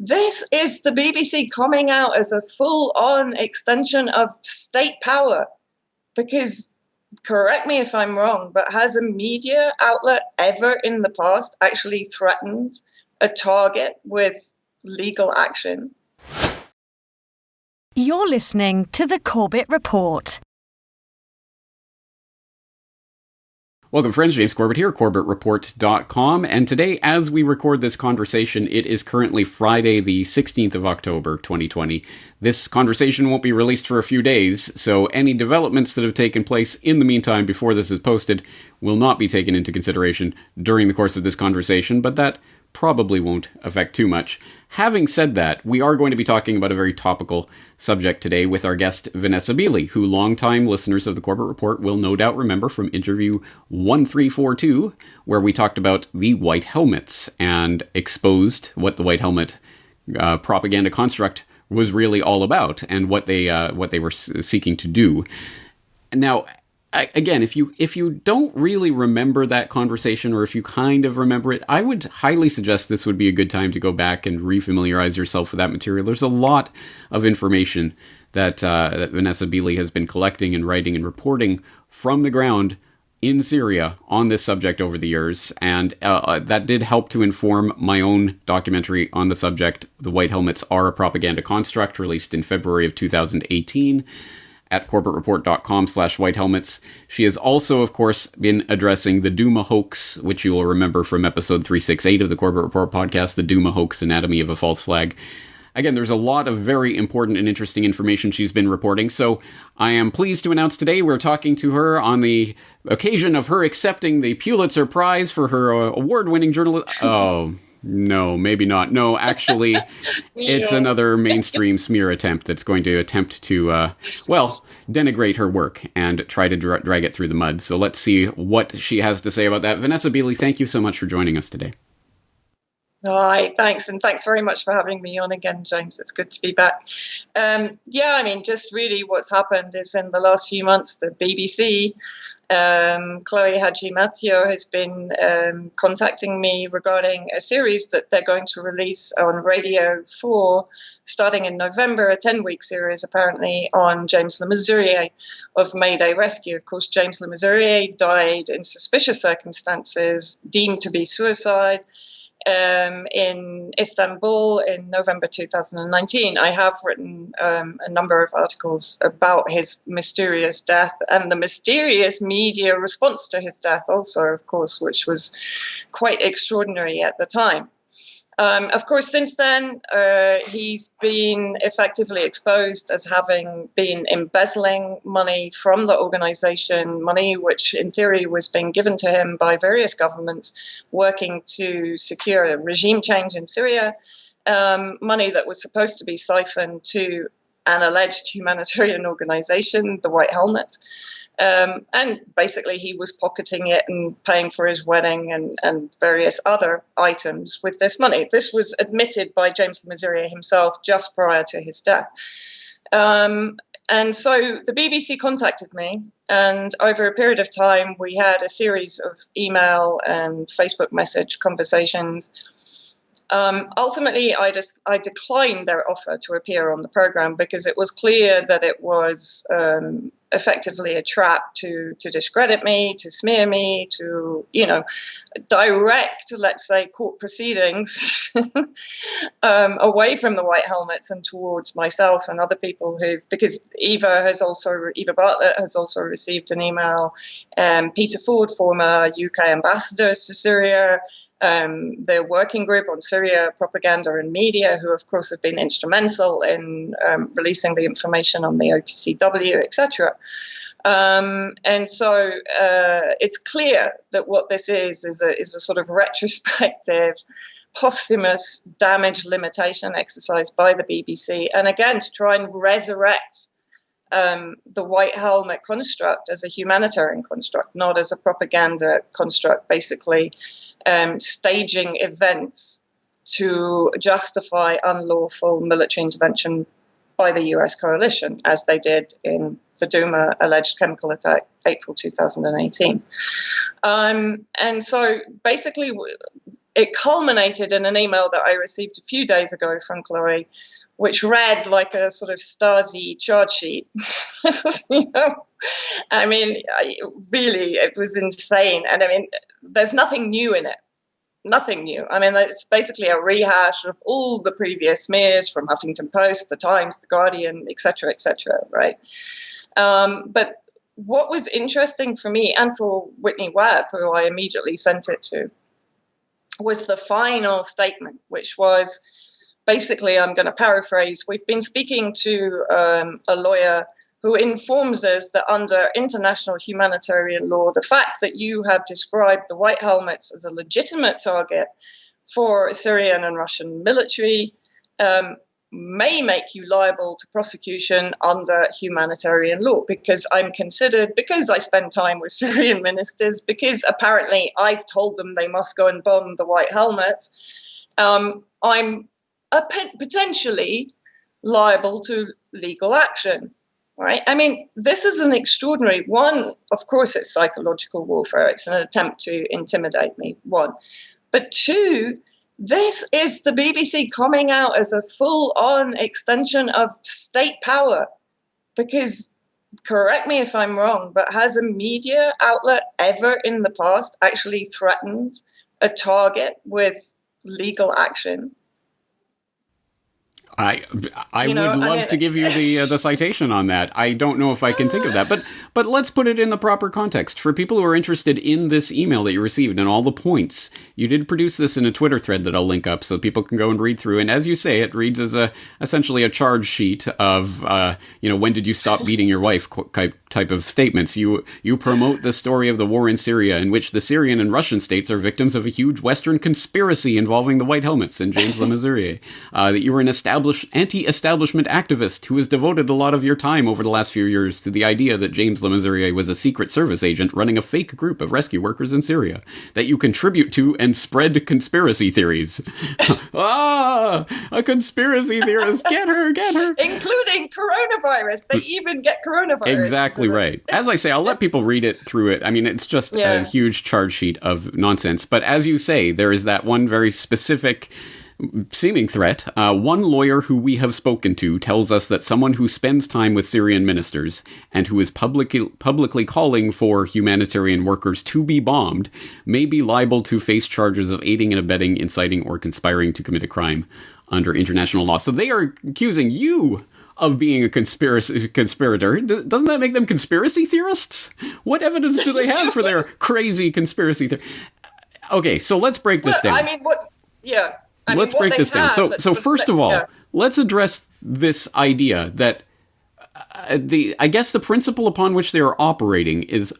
This is the BBC coming out as a full-on extension of state power. Because, correct me if I'm wrong, but has a media outlet ever in the past actually threatened a target with legal action? You're listening to the Corbett Report. Welcome, friends. James Corbett here, CorbettReport.com. And today, as we record this conversation, it is currently Friday, the 16th of October, 2020. This conversation won't be released for a few days, so any developments that have taken place in the meantime before this is posted will not be taken into consideration during the course of this conversation, but that probably won't affect too much. Having said that, we are going to be talking about a very topical subject today with our guest, Vanessa Beeley, who longtime listeners of the Corbett Report will no doubt remember from interview 1342, where we talked about the white helmets and exposed what the white helmet propaganda construct was really all about and what they were seeking to do. Now, again, if you don't really remember that conversation, or if you kind of remember it, I would highly suggest this would be a good time to go back and refamiliarize yourself with that material. There's a lot of information that Vanessa Beeley has been collecting and writing and reporting from the ground in Syria on this subject over the years, and that did help to inform my own documentary on the subject, The White Helmets Are a Propaganda Construct, released in February of 2018. At CorbettReport.com/whitehelmets. She has also, of course, been addressing the Duma hoax, which you will remember from episode 368 of the Corbett Report podcast, the Duma hoax, Anatomy of a False Flag. Again, there's a lot of very important and interesting information she's been reporting, so I am pleased to announce today we're talking to her on the occasion of her accepting the Pulitzer Prize for her award-winning journalism. Oh, no, maybe not. No, actually, it's another mainstream smear attempt that's going to attempt to, denigrate her work and try to drag it through the mud. So let's see what she has to say about that. Vanessa Beeley, thank you so much for joining us today. Hi, thanks. And thanks very much for having me on again, James. It's good to be back. Just really what's happened is in the last few months, the BBC, Chloe Hadji-Mathieu has been contacting me regarding a series that they're going to release on Radio 4 starting in November, a 10-week series apparently on James Le Mesurier of Mayday Rescue. Of course, James Le Mesurier died in suspicious circumstances, deemed to be suicide, in Istanbul in November 2019. I have written a number of articles about his mysterious death and the mysterious media response to his death also, of course, which was quite extraordinary at the time. Of course, since then, he's been effectively exposed as having been embezzling money from the organization, money which in theory was being given to him by various governments working to secure a regime change in Syria, money that was supposed to be siphoned to an alleged humanitarian organization, the White Helmet. And basically he was pocketing it and paying for his wedding and various other items with this money. This was admitted by James Le Mesurier himself just prior to his death. And so the BBC contacted me, and over a period of time, we had a series of email and Facebook message conversations. Ultimately, I declined their offer to appear on the program because it was clear that it was effectively a trap to discredit me, to smear me, to, direct, let's say, court proceedings away from the White Helmets and towards myself and other people because Eva Bartlett has also received an email, Peter Ford, former UK ambassador to Syria, the working group on Syria propaganda and media, who of course have been instrumental in releasing the information on the OPCW, etc. And so it's clear that what this is a sort of retrospective, posthumous damage limitation exercise by the BBC, and again to try and resurrect the White Helmet construct as a humanitarian construct, not as a propaganda construct, basically staging events to justify unlawful military intervention by the US coalition, as they did in the Duma alleged chemical attack, April 2018. And so basically it culminated in an email that I received a few days ago from Chloe, which read like a sort of Stasi charge sheet. I mean, really, it was insane. And I mean, there's nothing new in it. Nothing new. I mean, it's basically a rehash of all the previous smears from Huffington Post, The Times, The Guardian, etc., right? But what was interesting for me and for Whitney Webb, who I immediately sent it to, was the final statement, which was basically, I'm going to paraphrase, we've been speaking to a lawyer who informs us that under international humanitarian law, the fact that you have described the White Helmets as a legitimate target for Syrian and Russian military may make you liable to prosecution under humanitarian law, because I'm considered, because I spend time with Syrian ministers, because apparently I've told them they must go and bomb the White Helmets, I'm potentially liable to legal action. Right? I mean, this is an extraordinary one. Of course, it's psychological warfare. It's an attempt to intimidate me, one. But two, this is the BBC coming out as a full-on extension of state power. Because, correct me if I'm wrong, but has a media outlet ever in the past actually threatened a target with legal action? I would love to give you the citation on that. I don't know if I can think of that, but let's put it in the proper context. For people who are interested in this email that you received and all the points, you did produce this in a Twitter thread that I'll link up so people can go and read through. And as you say, it reads as essentially a charge sheet of, when did you stop beating your wife type of statements. You promote the story of the war in Syria, in which the Syrian and Russian states are victims of a huge Western conspiracy involving the White Helmets and James Le Mesurier. That you were an anti-establishment activist who has devoted a lot of your time over the last few years to the idea that James Le Mesurier was a Secret Service agent running a fake group of rescue workers in Syria. That you contribute to and spread conspiracy theories. A conspiracy theorist! Get her! Including coronavirus. They even get coronavirus. Exactly right. As I say, I'll let people read it through it. I mean, it's just a huge charge sheet of nonsense. But as you say, there is that one very specific seeming threat. One lawyer who we have spoken to tells us that someone who spends time with Syrian ministers and who is publicly calling for humanitarian workers to be bombed may be liable to face charges of aiding and abetting, inciting, or conspiring to commit a crime under international law. So they are accusing you of being a conspirator. Doesn't that make them conspiracy theorists? What evidence do they have for their crazy conspiracy theory? Okay, so let's break this down. Let's break this down. So first of all, let's address this idea that I guess the principle upon which they are operating is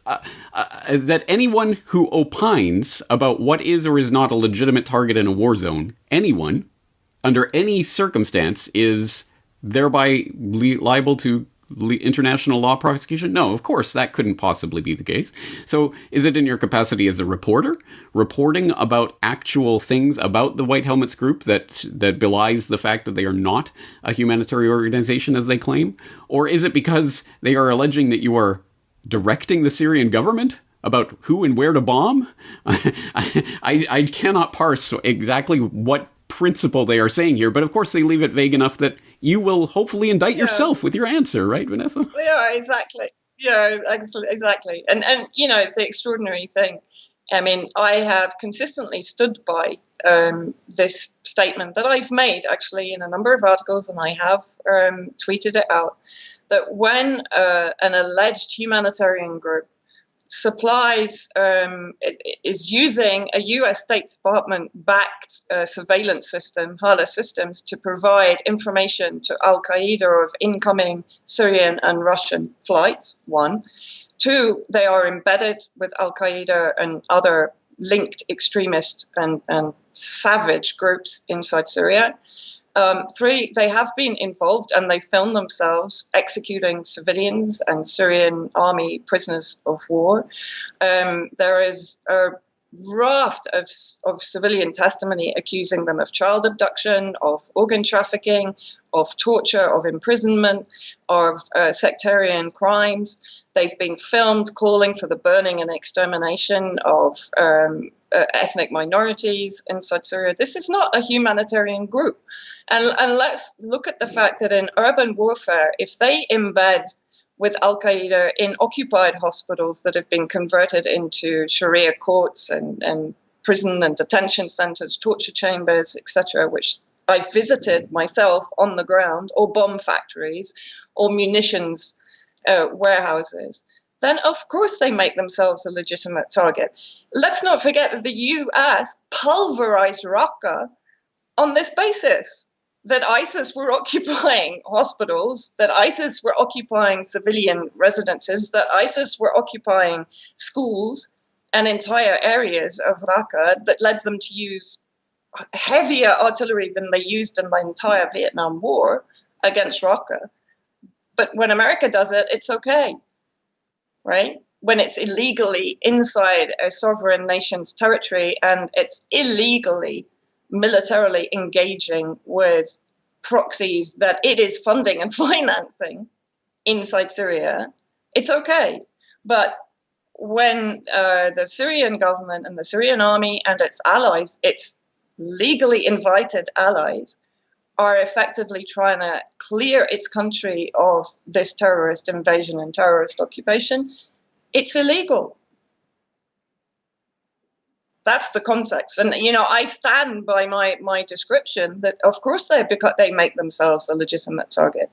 that anyone who opines about what is or is not a legitimate target in a war zone, anyone, under any circumstance, is thereby liable to international law prosecution? No, of course, that couldn't possibly be the case. So is it in your capacity as a reporter, reporting about actual things about the White Helmets group that belies the fact that they are not a humanitarian organization as they claim? Or is it because they are alleging that you are directing the Syrian government about who and where to bomb? I cannot parse exactly what principle they are saying here, but of course they leave it vague enough that you will hopefully indict yourself with your answer, right, Vanessa? Yeah, exactly. Yeah, exactly. And the extraordinary thing, I mean, I have consistently stood by this statement that I've made actually in a number of articles, and I have tweeted it out, that when an alleged humanitarian group is using a US State Department-backed surveillance system, HALA systems, to provide information to Al-Qaeda of incoming Syrian and Russian flights, one. Two, they are embedded with Al-Qaeda and other linked extremist and savage groups inside Syria. Three, they have been involved and they film themselves executing civilians and Syrian army prisoners of war. There is a raft of civilian testimony accusing them of child abduction, of organ trafficking, of torture, of imprisonment, of sectarian crimes. They've been filmed calling for the burning and extermination of ethnic minorities inside Syria. This is not a humanitarian group. And let's look at the fact that in urban warfare, if they embed with Al-Qaeda in occupied hospitals that have been converted into Sharia courts and prison and detention centers, torture chambers, etc., which I visited myself on the ground, or bomb factories, or munitions warehouses, then of course they make themselves a legitimate target. Let's not forget that the US pulverized Raqqa on this basis, that ISIS were occupying hospitals, that ISIS were occupying civilian residences, that ISIS were occupying schools and entire areas of Raqqa, that led them to use heavier artillery than they used in the entire Vietnam War against Raqqa. But when America does it, it's okay, right? When it's illegally inside a sovereign nation's territory and it's illegally militarily engaging with proxies that it is funding and financing inside Syria, it's okay. But when the Syrian government and the Syrian army and its allies, its legally invited allies, are effectively trying to clear its country of this terrorist invasion and terrorist occupation, it's illegal. That's the context. And, I stand by my description that, of course, they make themselves a legitimate target.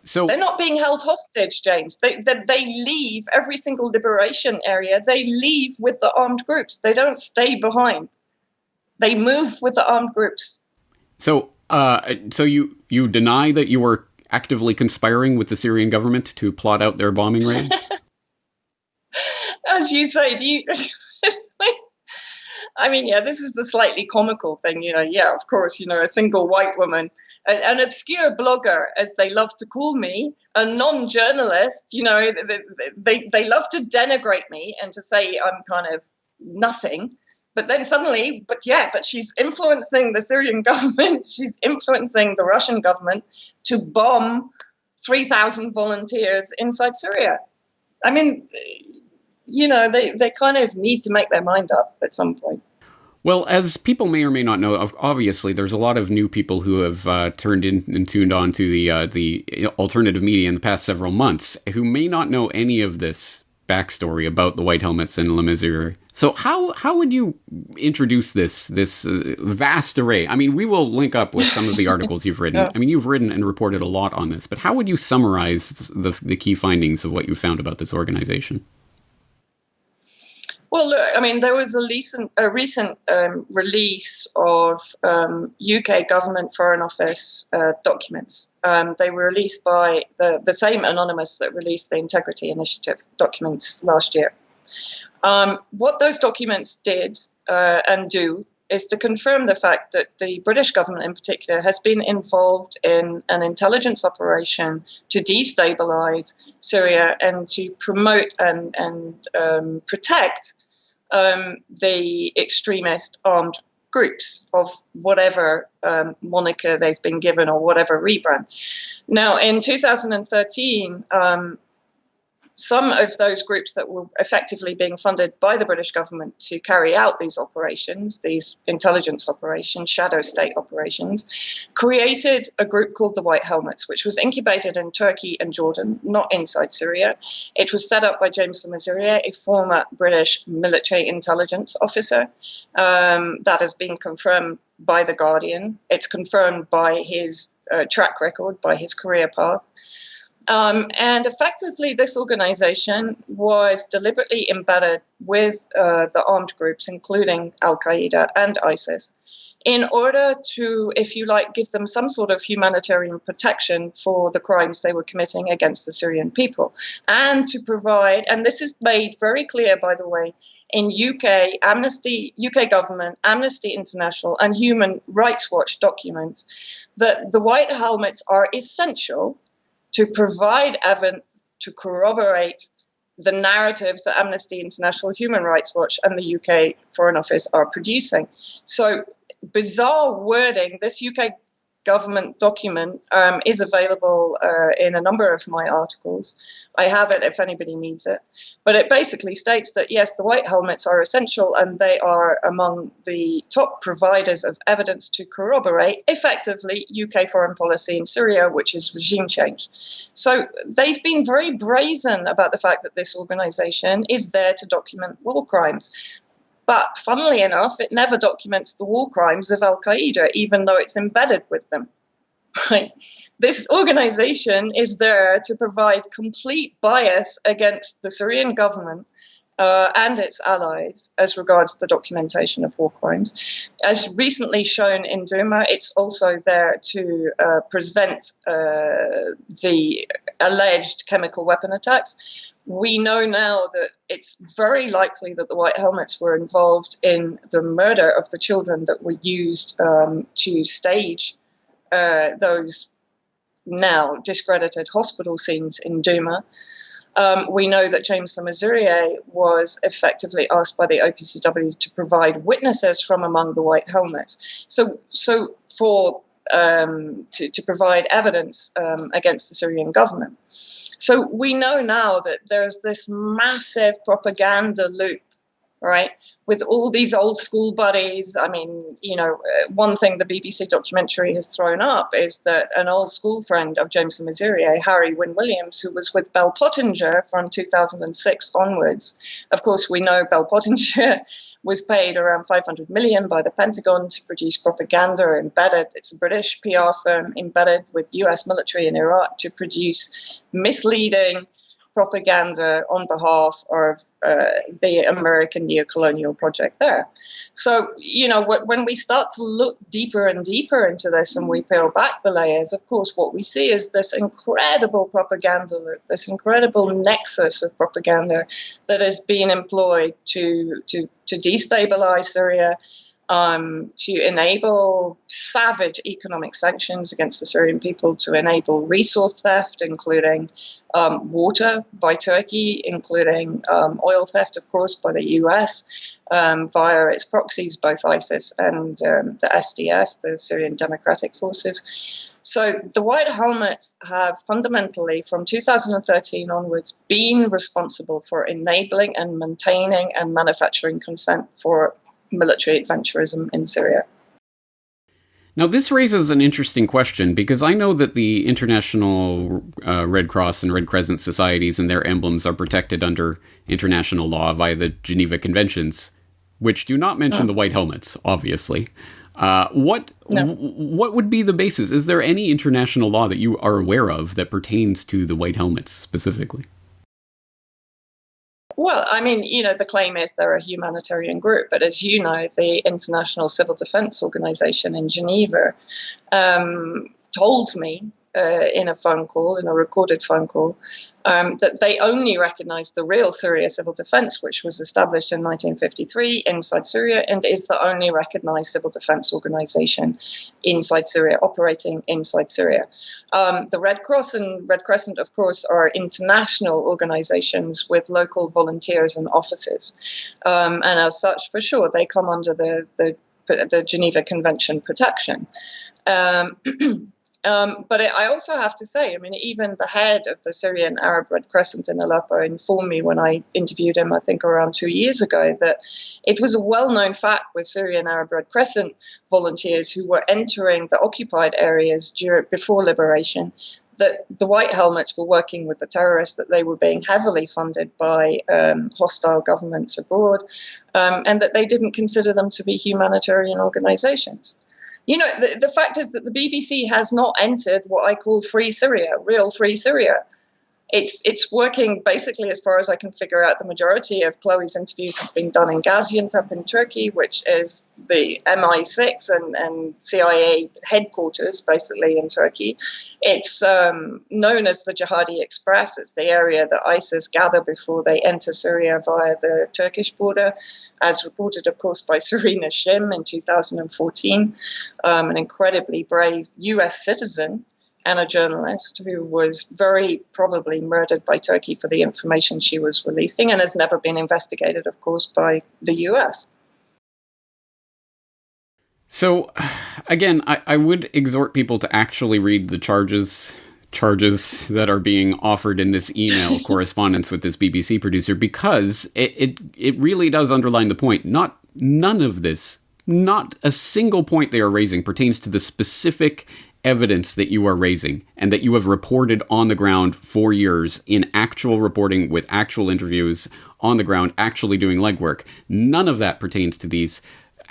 So they're not being held hostage, James. They leave every single liberation area. They leave with the armed groups. They don't stay behind. They move with the armed groups. So you deny that you were actively conspiring with the Syrian government to plot out their bombing raids? As you say, this is the slightly comical thing, of course, a single white woman, an obscure blogger, as they love to call me, a non-journalist, they love to denigrate me and to say I'm kind of nothing. But then suddenly, but she's influencing the Syrian government, she's influencing the Russian government to bomb 3,000 volunteers inside Syria. I mean, they kind of need to make their mind up at some point. Well, as people may or may not know, obviously there's a lot of new people who have turned in and tuned on to the alternative media in the past several months who may not know any of this backstory about the White Helmets and La Misère. So how would you introduce this vast array? I mean, we will link up with some of the articles you've written. Yeah. I mean, you've written and reported a lot on this, but how would you summarize the key findings of what you found about this organization? Well, look, I mean, there was a recent release of UK government Foreign Office documents. They were released by the same anonymous that released the Integrity Initiative documents last year. What those documents did and do is to confirm the fact that the British government in particular has been involved in an intelligence operation to destabilize Syria and to promote and protect the extremist armed groups of whatever moniker they've been given or whatever rebrand. Now, in 2013, some of those groups that were effectively being funded by the British government to carry out these operations, these intelligence operations, shadow state operations, created a group called the White Helmets, which was incubated in Turkey and Jordan, not inside Syria. It was set up by James Le Mesurier, a former British military intelligence officer. That has been confirmed by The Guardian. It's confirmed by his track record, by his career path. And effectively, this organization was deliberately embedded with the armed groups, including Al-Qaeda and ISIS, in order to, if you like, give them some sort of humanitarian protection for the crimes they were committing against the Syrian people, and to provide, and this is made very clear, by the way, in UK government, Amnesty International, and Human Rights Watch documents, that the White Helmets are essential to provide evidence to corroborate the narratives that Amnesty International, Human Rights Watch, and the UK Foreign Office are producing. So bizarre wording. This UK government document is available in a number of my articles. I have it if anybody needs it. But it basically states that, yes, the white helmets are essential and they are among the top providers of evidence to corroborate, effectively, UK foreign policy in Syria, which is regime change. So they've been very brazen about the fact that this organization is there to document war crimes. But funnily enough, it never documents the war crimes of al-Qaeda, even though it's embedded with them. Right? This organization is there to provide complete bias against the Syrian government and its allies as regards the documentation of war crimes. As recently shown in Duma, it's also there to present the alleged chemical weapon attacks. We know now that it's very likely that the white helmets were involved in the murder of the children that were used to stage those now discredited hospital scenes in Duma. We know that James Lamazurier was effectively asked by the OPCW to provide witnesses from among the white helmets. So to provide evidence against the Syrian government. So we know now that there's this massive propaganda loop, right, with all these old school buddies. I mean, one thing the BBC documentary has thrown up is that an old school friend of James Lamazurier, Harry Wynne Williams, who was with Bell Pottinger from 2006 onwards. Of course, we know Bell Pottinger was paid around $500 million by the Pentagon to produce propaganda embedded. It's a British PR firm embedded with US military in Iraq to produce misleading propaganda on behalf of the American neocolonial project there. So, when we start to look deeper and deeper into this and we peel back the layers, of course, what we see is this incredible propaganda loop, this incredible nexus of propaganda that is being employed to destabilize Syria, to enable savage economic sanctions against the Syrian people, to enable resource theft, including water by Turkey, including oil theft, of course, by the US, via its proxies, both ISIS and the SDF, the Syrian Democratic Forces. So the White Helmets have fundamentally, from 2013 onwards, been responsible for enabling and maintaining and manufacturing consent for military adventurism in Syria. Now, this raises an interesting question, because I know that the International Red Cross and Red Crescent societies and their emblems are protected under international law via the Geneva Conventions, which do not mention the white helmets, obviously. What would be the basis? Is there any international law that you are aware of that pertains to the white helmets specifically? Well, I mean, the claim is they're a humanitarian group, but as you know, the International Civil Defense Organization in Geneva told me in a recorded phone call, that they only recognize the real Syria Civil Defense, which was established in 1953 inside Syria and is the only recognized civil defense organization inside Syria, operating inside Syria. The Red Cross and Red Crescent, of course, are international organizations with local volunteers and offices. And as such, for sure, they come under the Geneva Convention protection. But I also have to say, I mean, even the head of the Syrian Arab Red Crescent in Aleppo informed me when I interviewed him, I think around 2 years ago, that it was a well-known fact with Syrian Arab Red Crescent volunteers who were entering the occupied areas before liberation, that the White Helmets were working with the terrorists, that they were being heavily funded by hostile governments abroad, and that they didn't consider them to be humanitarian organizations. The fact is that the BBC has not entered what I call free Syria, real free Syria. It's working basically, as far as I can figure out. The majority of Chloe's interviews have been done in Gaziantep in Turkey, which is the MI6 and CIA headquarters basically in Turkey. It's known as the Jihadi Express. It's the area that ISIS gather before they enter Syria via the Turkish border, as reported, of course, by Serena Shim in 2014, an incredibly brave US citizen and a journalist who was very probably murdered by Turkey for the information she was releasing, and has never been investigated, of course, by the US. So, again, I would exhort people to actually read the charges that are being offered in this email correspondence with this BBC producer, because it really does underline the point. None of this, not a single point they are raising pertains to the specific evidence that you are raising and that you have reported on the ground for years in actual reporting with actual interviews on the ground, actually doing legwork. None of that pertains to these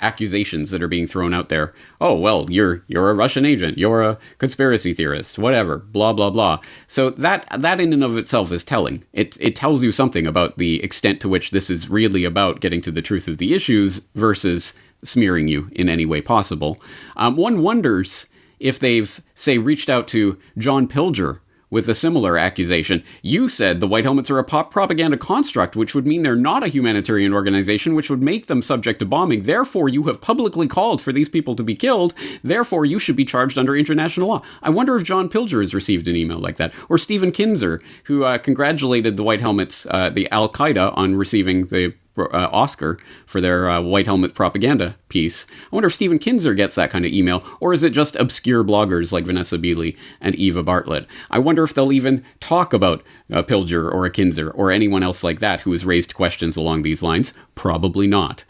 accusations that are being thrown out there. Oh, well, you're a Russian agent, you're a conspiracy theorist, whatever, blah, blah, blah. So that in and of itself is telling. It tells you something about the extent to which this is really about getting to the truth of the issues versus smearing you in any way possible. One wonders if they've, say, reached out to John Pilger with a similar accusation. You said the White Helmets are a propaganda construct, which would mean they're not a humanitarian organization, which would make them subject to bombing. Therefore, you have publicly called for these people to be killed. Therefore, you should be charged under international law. I wonder if John Pilger has received an email like that. Or Stephen Kinzer, who congratulated the White Helmets, the Al-Qaeda, on receiving the Oscar for their White Helmet propaganda piece. I wonder if Stephen Kinzer gets that kind of email, or is it just obscure bloggers like Vanessa Beeley and Eva Bartlett? I wonder if they'll even talk about a Pilger or a Kinzer or anyone else like that who has raised questions along these lines. Probably not.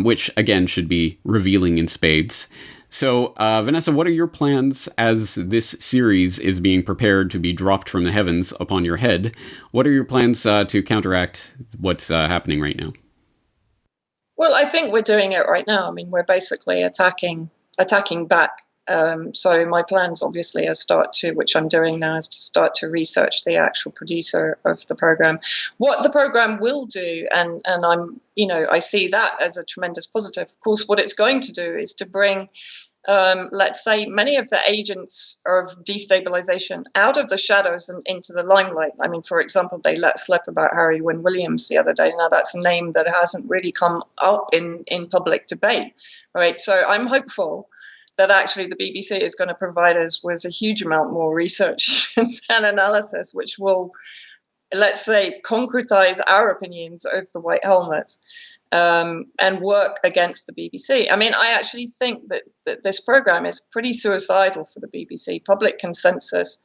Which, again, should be revealing in spades. So, Vanessa, what are your plans as this series is being prepared to be dropped from the heavens upon your head? What are your plans to counteract what's happening right now? Well, I think we're doing it right now. I mean, we're basically attacking back. So my plans, obviously, which I'm doing now, is to start to research the actual producer of the program. What the program will do, and I'm, I see that as a tremendous positive. Of course, what it's going to do is to bring, let's say, many of the agents of destabilization out of the shadows and into the limelight. I mean, for example, they let slip about Harry Wynne Williams the other day. Now, that's a name that hasn't really come up in public debate, right? So I'm hopeful that actually the BBC is going to provide us with a huge amount more research and analysis, which will, let's say, concretize our opinions of the White Helmets and work against the BBC. I mean, I actually think that this program is pretty suicidal for the BBC. Public consensus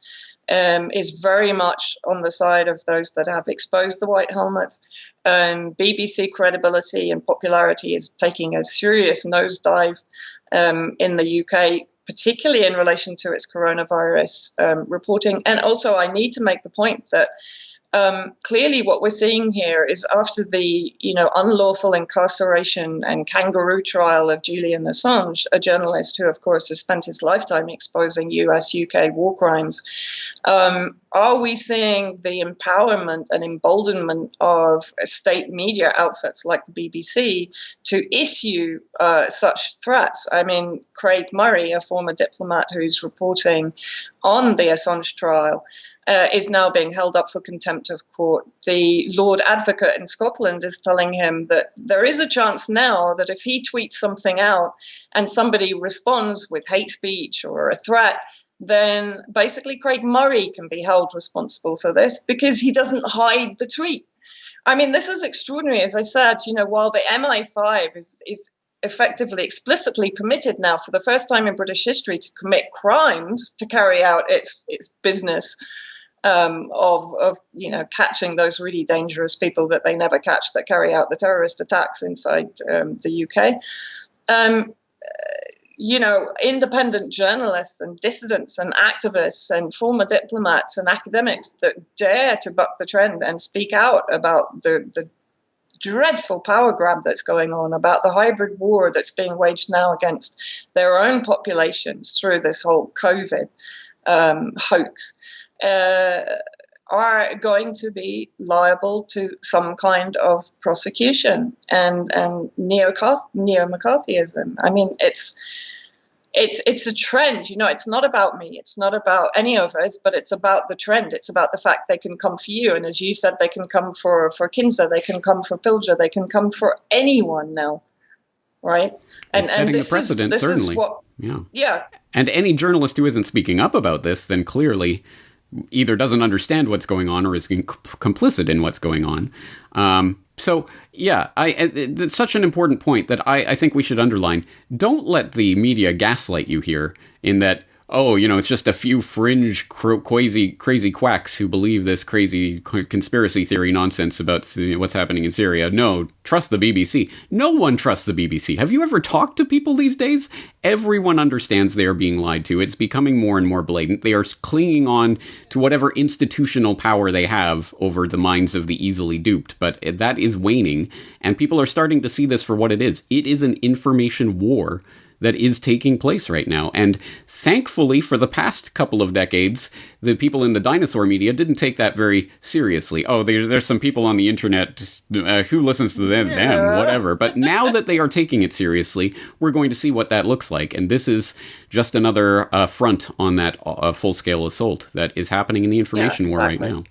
is very much on the side of those that have exposed the White Helmets. BBC credibility and popularity is taking a serious nosedive in the UK, particularly in relation to its coronavirus reporting. And also, I need to make the point that clearly what we're seeing here is after the unlawful incarceration and kangaroo trial of Julian Assange, a journalist who, of course, has spent his lifetime exposing US-UK war crimes, are we seeing the empowerment and emboldenment of state media outfits like the BBC to issue such threats? I mean, Craig Murray, a former diplomat who's reporting on the Assange trial, is now being held up for contempt of court. The Lord Advocate in Scotland is telling him that there is a chance now that if he tweets something out and somebody responds with hate speech or a threat, then basically Craig Murray can be held responsible for this because he doesn't hide the tweet. I mean, this is extraordinary. As I said, while the MI5 is effectively explicitly permitted now for the first time in British history to commit crimes, to carry out its business of catching those really dangerous people that they never catch that carry out the terrorist attacks inside the UK. Independent journalists and dissidents and activists and former diplomats and academics that dare to buck the trend and speak out about the dreadful power grab that's going on, about the hybrid war that's being waged now against their own populations through this whole COVID hoax, are going to be liable to some kind of prosecution and neo-McCarthyism. I mean, it's a trend. It's not about me. It's not about any of us, but it's about the trend. It's about the fact they can come for you. And as you said, they can come for Kinzer, they can come for Pilger, they can come for anyone now, right? And setting the precedent, certainly. Yeah. And any journalist who isn't speaking up about this, then clearly either doesn't understand what's going on or is complicit in what's going on. It's such an important point that I think we should underline. Don't let the media gaslight you here in that, it's just a few fringe crazy quacks who believe this crazy conspiracy theory nonsense about what's happening in Syria. No, trust the BBC. No one trusts the BBC. Have you ever talked to people these days? Everyone understands they are being lied to. It's becoming more and more blatant. They are clinging on to whatever institutional power they have over the minds of the easily duped. But that is waning, and people are starting to see this for what it is. It is an information war that is taking place right now. And thankfully, for the past couple of decades, the people in the dinosaur media didn't take that very seriously. Oh, there's some people on the internet who listens to them, whatever. But now that they are taking it seriously, we're going to see what that looks like. And this is just another front on that full-scale assault that is happening in the information war right now.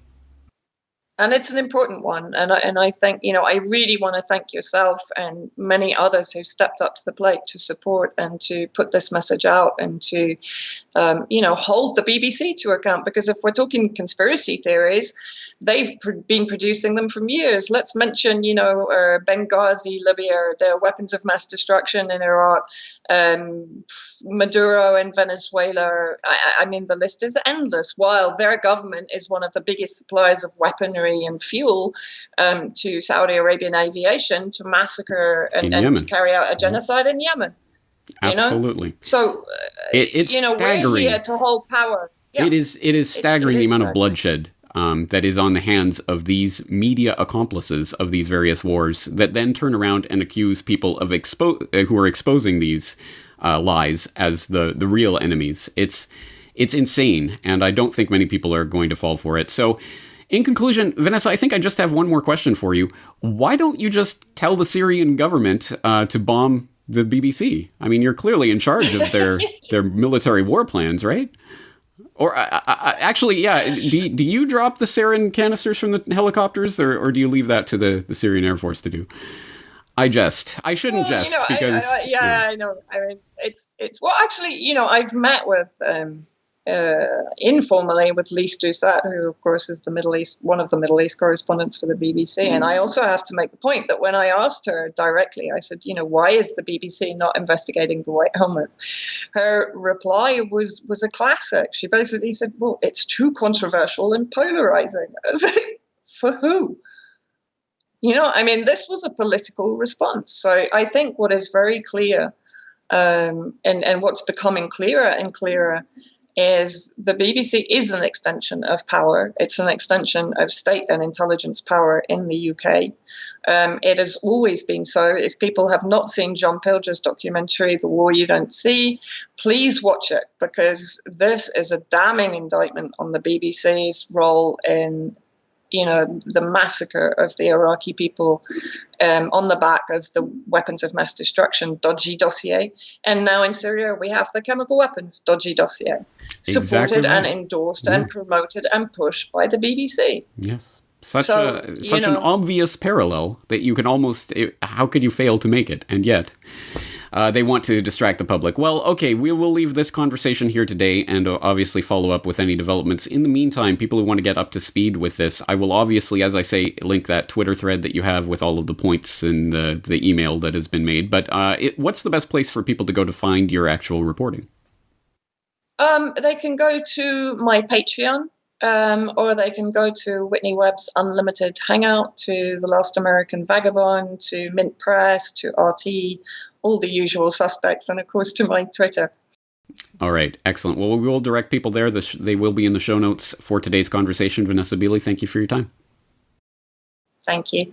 And it's an important one. And I think, I really want to thank yourself and many others who stepped up to the plate to support and to put this message out and to, hold the BBC to account. Because if we're talking conspiracy theories, they've been producing them for years. Let's mention, Benghazi, Libya, their weapons of mass destruction in Iraq, Maduro in Venezuela. I mean, the list is endless. While their government is one of the biggest suppliers of weaponry and fuel to Saudi Arabian aviation to massacre and to carry out a genocide in Yemen. Absolutely. So, it's staggering. We're here to hold power. Yeah. It is staggering the amount of bloodshed that is on the hands of these media accomplices of these various wars that then turn around and accuse people of who are exposing these lies as the real enemies. It's insane, and I don't think many people are going to fall for it. So, in conclusion, Vanessa, I think I just have one more question for you. Why don't you just tell the Syrian government to bomb the BBC? I mean, you're clearly in charge of their military war plans, right? Or actually, do you drop the sarin canisters from the helicopters, or do you leave that to the Syrian Air Force to do? I jest. I shouldn't jest because... I know. I mean, it's well, actually, I've met with... informally with Lise Doucet, who of course is one of the Middle East correspondents for the BBC. And I also have to make the point that when I asked her directly, I said, why is the BBC not investigating the White Helmets? Her reply was a classic. She basically said, well, it's too controversial and polarizing. I was like, for who? This was a political response. So I think what is very clear and what's becoming clearer and clearer is the BBC is an extension of power. It's an extension of state and intelligence power in the UK. It has always been so. If people have not seen John Pilger's documentary, The War You Don't See, please watch it, because this is a damning indictment on the BBC's role in the massacre of the Iraqi people on the back of the weapons of mass destruction dodgy dossier. And now in Syria, we have the chemical weapons dodgy dossier, supported and endorsed and promoted and pushed by the BBC. Yes. Such an obvious parallel that you can almost, how could you fail to make it? And yet... they want to distract the public. Well, okay, we will leave this conversation here today and obviously follow up with any developments. In the meantime, people who want to get up to speed with this, I will obviously, as I say, link that Twitter thread that you have with all of the points and the email that has been made. But what's the best place for people to go to find your actual reporting? They can go to my Patreon. Or they can go to Whitney Webb's Unlimited Hangout, to The Last American Vagabond, to Mint Press, to RT, all the usual suspects, and of course to my Twitter. All right, excellent. Well, we will direct people there. They will be in the show notes for today's conversation. Vanessa Beeley, thank you for your time. Thank you.